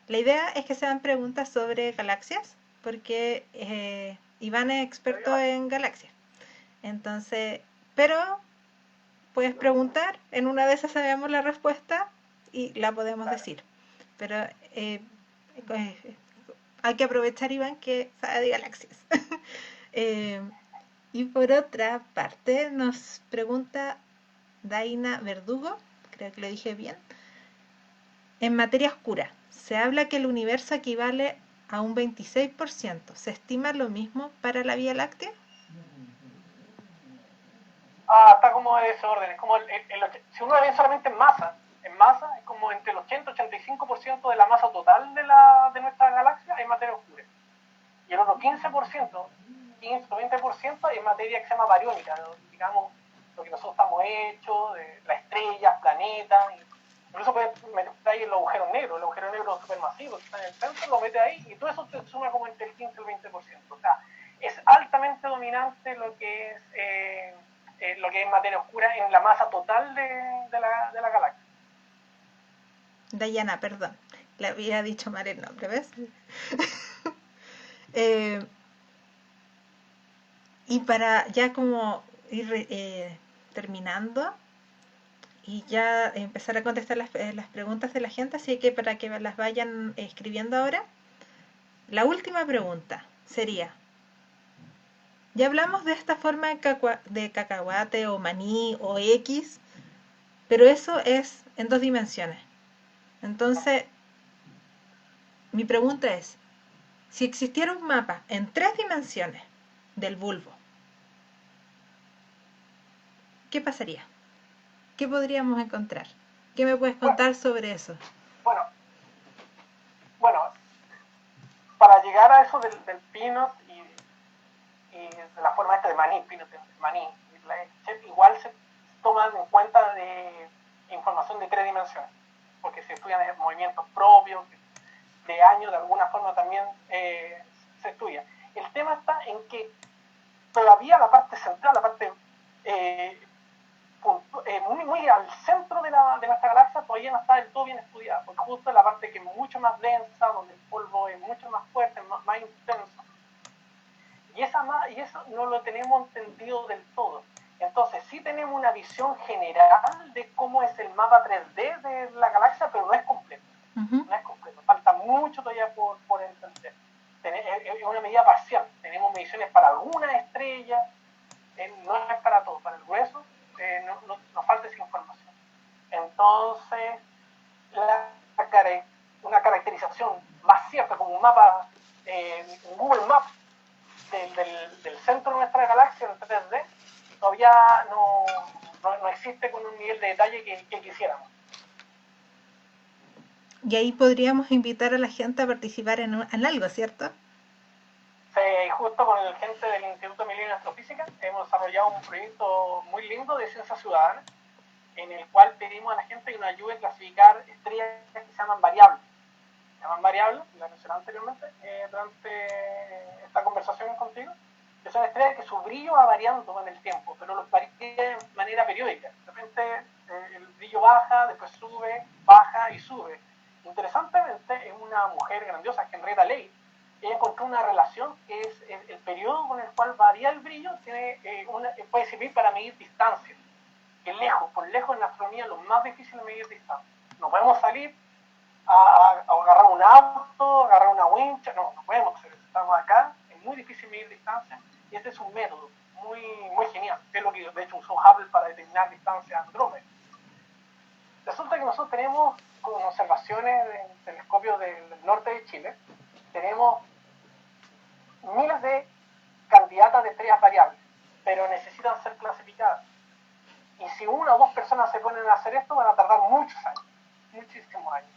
La idea es que sean preguntas sobre galaxias, porque Iván es experto en galaxias. Entonces, pero puedes preguntar, en una de esas sabemos la respuesta y la podemos Claro. decir. Pero eh, eh, hay que aprovechar, Iván, que sabe de galaxias. eh, y por otra parte, nos pregunta Daina Verdugo, creo que lo dije bien, en materia oscura, se habla que el universo equivale a un 26%. ¿Se estima lo mismo para la Vía Láctea? Está como de desorden. Es como si uno ve solamente en masa es como entre el 80 y 85% de la masa total de nuestra galaxia es materia oscura. Y el otro 15%, 15 o 20% es materia que se llama bariónica, digamos, lo que nosotros estamos hechos, de las estrellas, planetas. Incluso puedes meter ahí el agujero negro supermasivo que está en el centro, lo mete ahí y todo eso te suma como entre el 15 y el 20%. O sea, es altamente dominante lo que es materia oscura en la masa total de la galaxia. Dayana, perdón. Le había dicho mal el nombre, ¿ves? Eh, y para ya como ir terminando y ya empezar a contestar las preguntas de la gente, así que para que las vayan escribiendo ahora, la última pregunta sería, ya hablamos de esta forma de cacahuate o maní o X, pero eso es en dos dimensiones. Entonces, mi pregunta es, si existiera un mapa en tres dimensiones del bulbo, ¿qué pasaría? ¿Qué podríamos encontrar? ¿Qué me puedes Bueno, contar sobre eso? bueno, bueno, para llegar a eso del peanut y de la forma esta de maní, peanut de maní, igual se toman en cuenta de información de 3 dimensiones, porque se estudian movimientos propios, de años, de alguna forma también se estudia. El tema está en que todavía la parte central, la parte muy al centro de nuestra galaxia todavía no está del todo bien estudiada, porque justo es la parte que es mucho más densa, donde el polvo es mucho más fuerte, más intenso. Y eso no lo tenemos entendido del todo. Entonces sí tenemos una visión general de cómo es el mapa 3D de la galaxia, pero no es completo. Ujú. No es completo. Falta mucho todavía por entender. Es una medida parcial. Tenemos mediciones para algunas estrellas, no es para todo. Para el grueso nos falta esa información. Entonces, una caracterización más cierta como un mapa, un Google Maps del centro de nuestra galaxia en 3D, todavía no existe con un nivel de detalle que quisiéramos. Y ahí podríamos invitar a la gente a participar en algo, ¿cierto? Justo con el gente del Instituto Milenio de Astrofísica hemos desarrollado un proyecto muy lindo de ciencia ciudadana, en el cual pedimos a la gente que nos ayude a clasificar estrellas que se llaman variables. Se llaman variables, la mencioné anteriormente durante esta conversación contigo, que son estrellas que su brillo va variando con el tiempo, pero lo varía de manera periódica. De repente el brillo baja, después sube, baja y sube. Interesantemente, es una mujer grandiosa, Henrietta Lake. Ella encontró una relación que es el periodo con el cual varía el brillo, puede servir para medir distancias. Que por lejos en la astronomía lo más difícil es medir distancias. No podemos salir a agarrar un auto, agarrar una wincha, no podemos hacer eso. Estamos acá, es muy difícil medir distancia y este es un método muy, muy genial, que es lo que de hecho usó Hubble para determinar distancias Andrómeda. Resulta que nosotros tenemos con observaciones del telescopio del norte de Chile, tenemos miles de candidatas de estrellas variables, pero necesitan ser clasificadas. Y si una o dos personas se ponen a hacer esto, van a tardar muchos años, muchísimos años.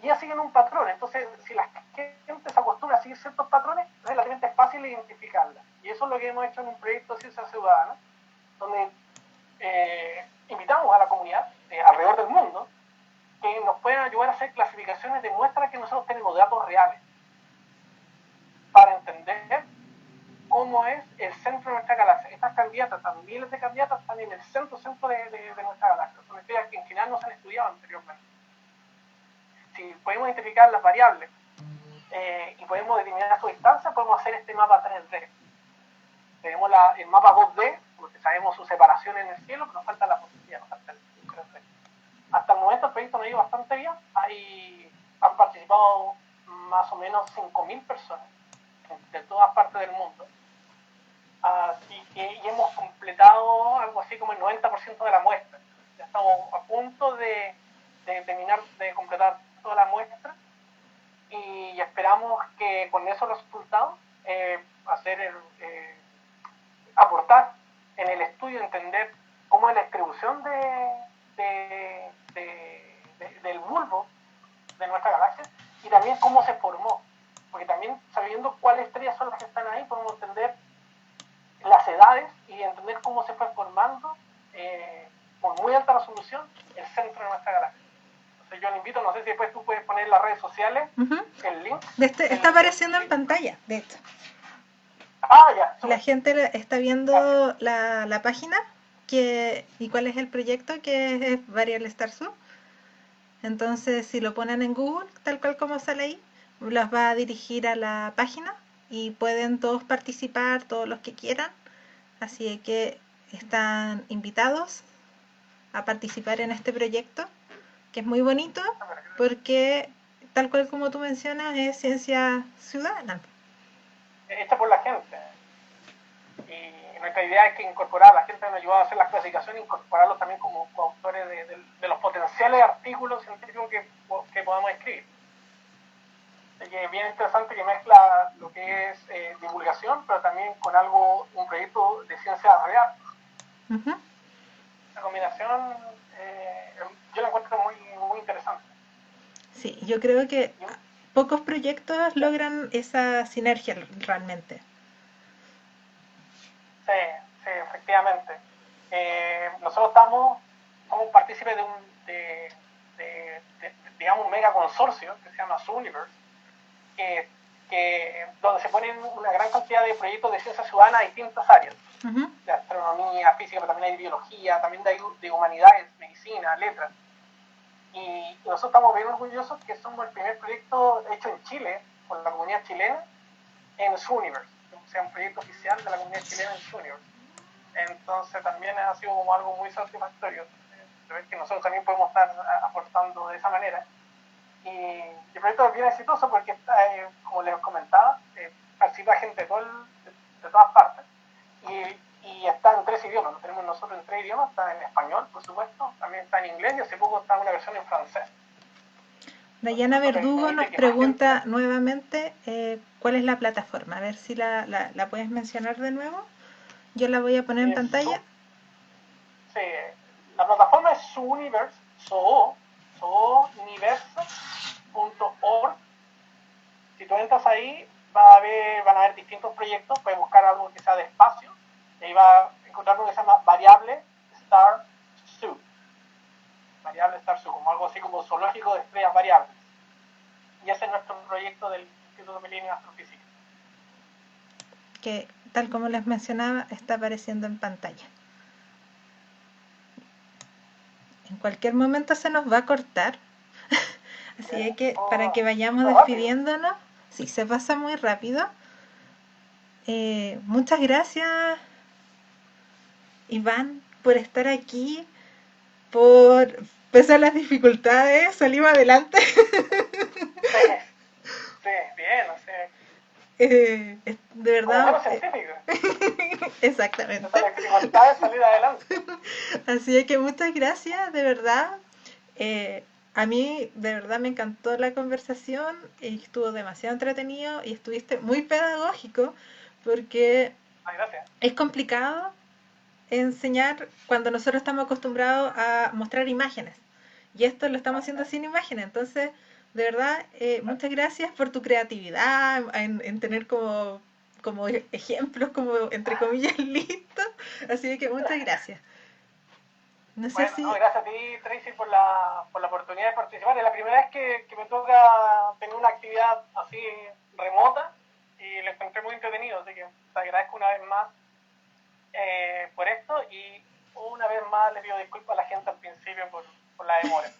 Y ya siguen un patrón, entonces si la gente se acostumbra a seguir ciertos patrones, relativamente es fácil identificarla. Y eso es lo que hemos hecho en un proyecto de ciencia ciudadana, donde invitamos a la comunidad alrededor del mundo que nos puedan ayudar a hacer clasificaciones de muestras que nosotros tenemos, datos reales, para entender cómo es el centro de nuestra galaxia. Estas candidatas, miles de candidatas, están en el centro de nuestra galaxia. Son estrellas que en general no se han estudiado anteriormente. Si podemos identificar las variables y podemos determinar su distancia, podemos hacer este mapa 3D. Tenemos el mapa 2D, porque sabemos su separación en el cielo, pero nos falta la posibilidad, nos falta el 3D. Hasta el momento el proyecto nos ha ido bastante bien. Han participado más o menos 5.000 personas de todas partes del mundo. Así que y hemos completado algo así como el 90% de la muestra. Ya estamos a punto de terminar de completar toda la muestra y esperamos que con esos resultados aportar en el estudio, entender cómo es la distribución del bulbo de nuestra galaxia y también cómo se formó. Porque también sabiendo cuáles estrellas son las que están ahí, podemos entender las edades y entender cómo se fue formando con muy alta resolución el centro de nuestra galaxia. Entonces yo le invito, no sé si después tú puedes poner en las redes sociales el link. Está apareciendo en pantalla, de hecho. Ya. La gente está viendo la página y cuál es el proyecto, que es Variable Star Sur. Entonces, si lo ponen en Google, tal cual como sale ahí, los va a dirigir a la página y pueden todos participar, todos los que quieran. Así que están invitados a participar en este proyecto, que es muy bonito porque, tal cual como tú mencionas, es ciencia ciudadana. Hecha por la gente. Y nuestra idea es que incorporar, la gente nos ayuda a hacer las clasificaciones, incorporarlos también como coautores de los potenciales artículos científicos que podamos escribir. Así que es bien interesante que mezcla lo que es divulgación, pero también con un proyecto de ciencia real. La combinación yo la encuentro muy, muy interesante. Sí, yo creo que pocos proyectos logran esa sinergia realmente. Sí, efectivamente. Nosotros somos partícipes de digamos, un mega consorcio que se llama Zooniverse, donde se ponen una gran cantidad de proyectos de ciencia ciudadana a distintas áreas. De astronomía, física, pero también hay biología, también de humanidades, medicina, letras. Y nosotros estamos bien orgullosos que somos el primer proyecto hecho en Chile, por la comunidad chilena, en Zooniverse. O sea, un proyecto oficial de la comunidad chilena en Zooniverse. Entonces también ha sido como algo muy satisfactorio, de ver que nosotros también podemos estar aportando de esa manera. Y el proyecto es bien exitoso porque, como les comentaba, participa gente de todas partes y está en 3 idiomas. Lo tenemos nosotros en 3 idiomas, está en español, por supuesto, también está en inglés y hace poco está una versión en francés. Dayana Esto Verdugo nos permite que más gente... pregunta nuevamente cuál es la plataforma. A ver si la puedes mencionar de nuevo. Yo la voy a poner en pantalla. Sí, la plataforma es Zooniverse, zooniverse.org. Si tú entras ahí, van a haber distintos proyectos, puedes buscar algo que sea de espacio, y ahí va a encontrar uno que se llama Variable Star Zoo. Variable Star Zoo, como algo así como zoológico de estrellas variables. Y ese es nuestro proyecto del Instituto Milenio de Astrofísica. Que, tal como les mencionaba, está apareciendo en pantalla. En cualquier momento se nos va a cortar. Así que para que vayamos despidiéndonos, sí, se pasa muy rápido. Muchas gracias, Iván, por estar aquí, pese a las dificultades, salimos adelante. Sí, bien, o sea, De como verdad. buenos científicos. Exactamente. Esa dificultad es salir adelante. Así que muchas gracias, de verdad. A mí de verdad me encantó la conversación y estuvo demasiado entretenido y estuviste muy pedagógico porque Ay, gracias. es complicado enseñar cuando nosotros estamos acostumbrados a mostrar imágenes y esto lo estamos haciendo sin imágenes. Entonces, de verdad, muchas gracias por tu creatividad en tener como ejemplos, como entre comillas, listos. Así que muchas gracias. No sé Bueno, no, si... gracias a ti, Tracy, por la oportunidad de participar. Es la primera vez que me toca tener una actividad así remota y lo encontré muy entretenido, así que te agradezco una vez más por esto y una vez más le pido disculpas a la gente al principio por la demora.